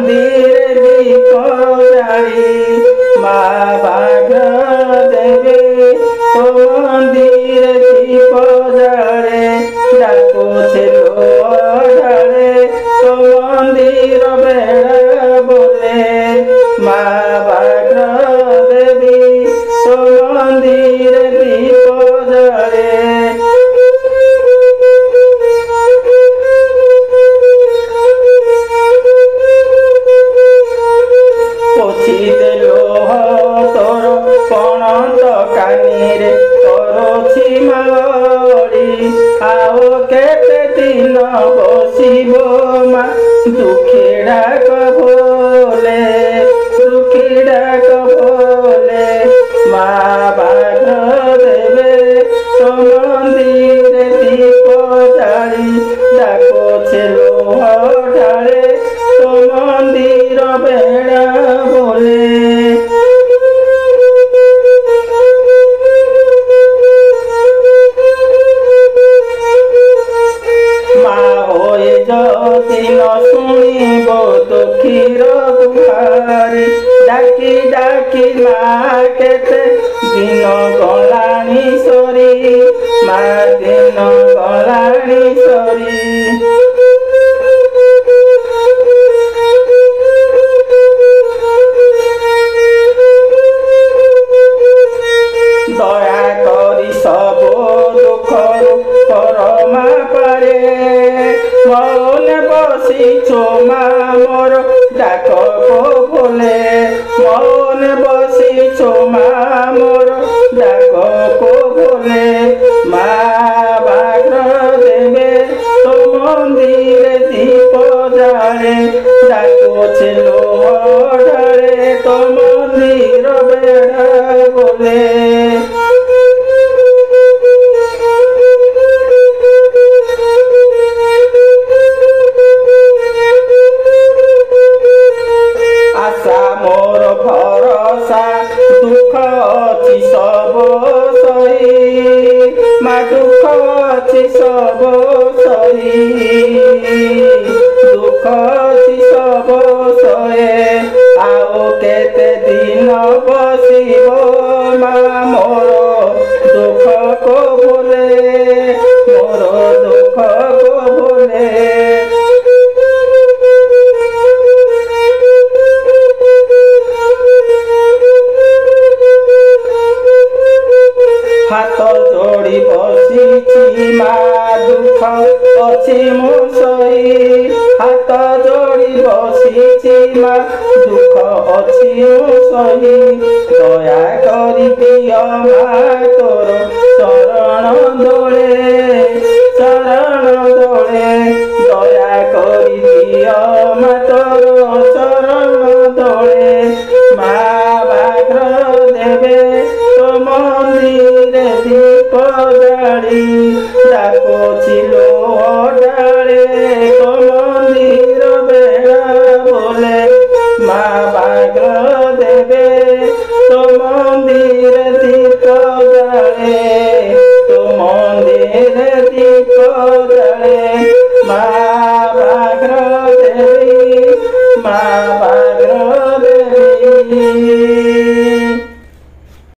मंदिर दीप जाली मा बाघ देवी तो मंदिर दीप जाले डाकुछे ढाले तो मंदिर बेड़ा बोले मा बाघ देवी तो मंदिर दीप जाले केते दिन बसिबो मा दुखी डाक बोले मा बाघ देवे तो मंदिर दीप जाली डाकुछे ढाले तो मंदिर बेड़ा बोले दिन शुणिब दुखीर गुहारी डाकी डाकी मा केते दिन गलाणी सरी मा दिन गलाणी सरी दया करी सब दुख करमा पारे मौन बसिछो मा मोर डाक को बोले मौन बसिछो मा मोर डाक को बोले मा बाघ देवे तो मंदिर दीप जाले डाकुछे ढाले तो मंदिर बेड़ा बोले दुख अच्छी सब सही मा दुख अच्छी सब सही दुख अच्छी सब सहे आओ केते दिन बसिबो मा मोर दुख को बोले मोर दुख को बोले हाथ जोड़ी बसिछि मा दुख अछि मो सही हाथ जोड़ी बसिछि मा दुख अछि मो सही दया करी दिय मा तोर चरण दोले दया करी दिय मा तोर चरण दोले मा बाघ देवे तो मंदिर दीप जाली डाकुछी ढाले तो मंदिर बेड़ा बोले मा बाघ देवे तो मंदिर दीप जाले तो मंदिर दीप जाले मा बाघ देवी मा